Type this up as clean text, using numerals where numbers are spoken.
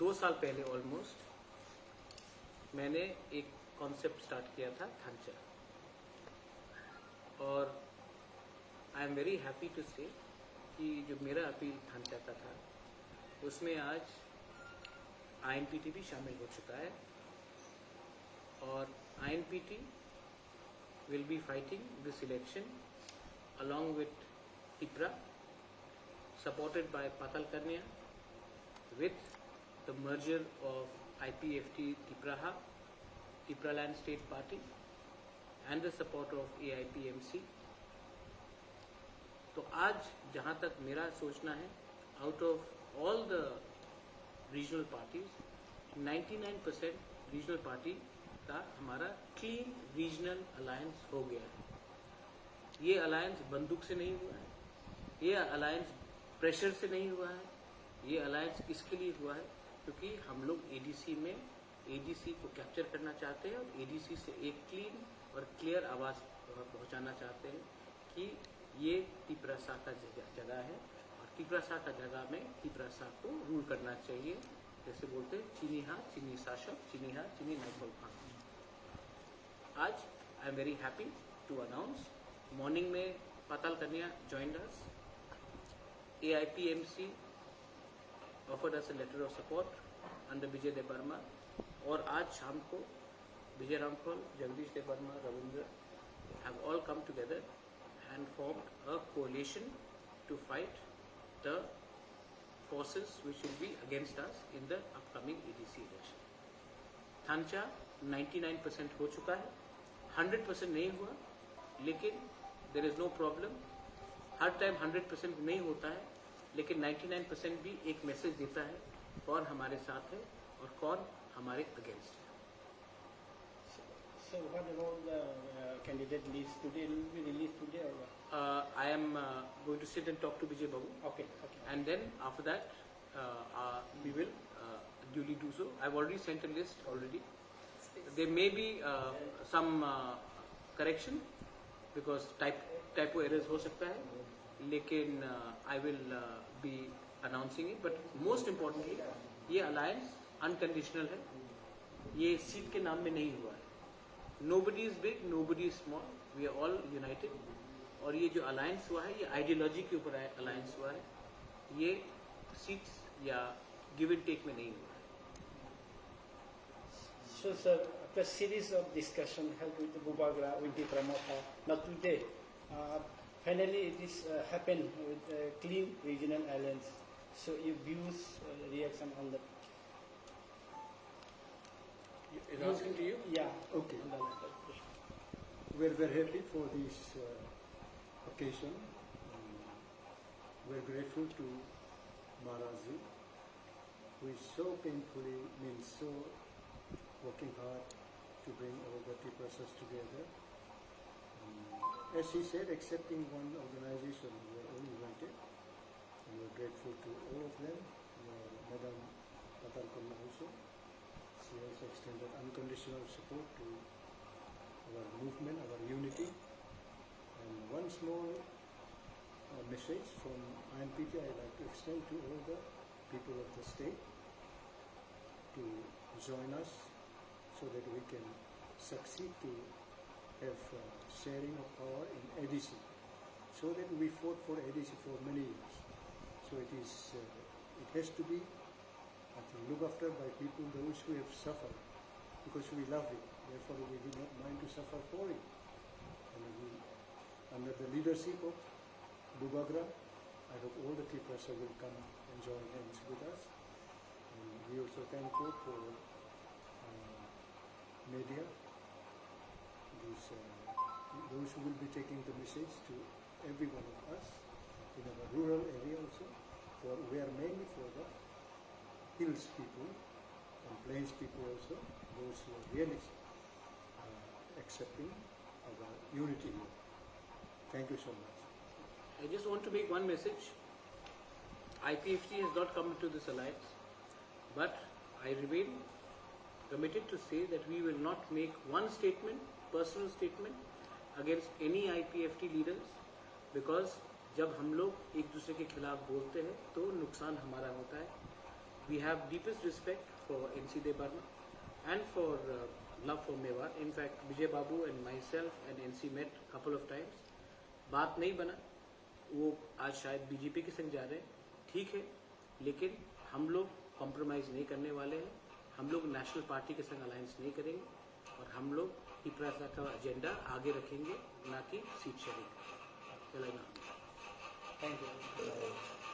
2 साल पहले ऑलमोस्ट मैंने एक कॉन्सेप्ट स्टार्ट किया था थांचा, और I am very happy to say कि जो मेरा अपील थांचा का था उसमें आज INPT भी शामिल हो चुका है, और INPT will be fighting this election along with TIPRA, supported by Patal Kanya, with the merger of IPFT Tipraha, Tipraland State Party, and the support of AIPMC. तो आज जहाँ तक मेरा सोचना है, out of all the regional parties, 99% regional party का हमारा clean regional alliance हो गया है। ये अलायंस बंदूक से नहीं हुआ है, ये अलायंस प्रेशर से नहीं हुआ है, ये अलायंस किसके लिए हुआ है? क्योंकि हम लोग ADC में ADC को कैप्चर करना चाहते हैं और ADC से एक क्लीन और क्लियर आवाज़ पहुंचाना चाहते हैं कि ये तिपरासा का जगह है, और तिपरासा का जगह में तिपरासा को रूल करना चाहिए। जैसे बोलते हैं चीनी हाँ चीनी शासक, चीनी हाँ चीनी नाइफल खान। आज I am very happy to announce, morning में पाताल कन्या joined us, AIPMC offered us a letter of support under Vijay Devarma, और आज शाम को विजय रामफल, Jagdish Debbarma, Ravindra have all come together and formed a coalition to fight the forces which will be against us in the upcoming ADC election. थांचा 99% हो चुका है, 100% नहीं हुआ, लेकिन there is no problem। Her time 100% नहीं होता है, लेकिन 99% भी एक मैसेज देता है कौन हमारे साथ है और कौन हमारे अगेंस्ट है। So what about the candidate list today? It will be released today or what? I am going to sit and talk to Vijay Babu, Okay. and then after that we will duly do so. I've already sent a list already. There may be some correction because typo errors हो सकता है, लेकिन I will be announcing it. But most importantly, ये alliance unconditional है, ये seat के नाम में नहीं हुआ है। Nobody is big, nobody is small, we are all united। और ये जो alliance हुआ है, ये ideology के ऊपर alliance हुआ है, ये seats या give and take में नहीं हुआ है। So sir, after series of discussion held with the Bubagra, with the Pramota, not today, finally this happened with a clean regional alliance. So your views, reaction on that? Is asking to you? Yeah. Okay. On the matter. We're very happy for this occasion. We're grateful to Maharaji, who is so painfully, so working hard to bring all the Tiprasas together. As he said, accepting one organization, we are all united. And we're grateful to all of them. Madam Patal Kanya also. She also extended unconditional support to our movement, our unity. And one small message from INPT I'd like to extend to all the people of the state to join us so that we can succeed to have sharing of power in ADC. So that we fought for ADC for many years. So it has to be looked after by people, those who have suffered, because we love it. Therefore, we do not mind to suffer for it. And under the leadership of Bubagra, I hope all the Tiprasa will come and join hands with us. And we also thank God for media, those who will be taking the message to every one of us in our rural area also. For we are mainly for the hills people and plains people also, those who are really accepting our unity here. Thank you so much. I just want to make one message. IPFT has not come into this alliance, but I remain committed to say that we will not make one statement, personal statement, against any IPFT leaders, because जब हम लोग एक दूसरे के खिलाफ बोलते हैं तो नुकसान हमारा होता है। We have deepest respect for NC De Barma and for love for Mewar. In fact, Vijay Babu and myself and NC met couple of times. बात नहीं बना, वो आज शायद बीजेपी के संग जा रहे हैं, ठीक है, लेकिन हम लोग कॉम्प्रोमाइज़ नहीं करने वाले हैं. हम लोग नेशनल पार्टी के संग अलायंस नहीं करेंगे और हम लोग हिप्रासा का एजेंडा आगे रखेंगे, ना कि सीट शेयरिंग. Thank you.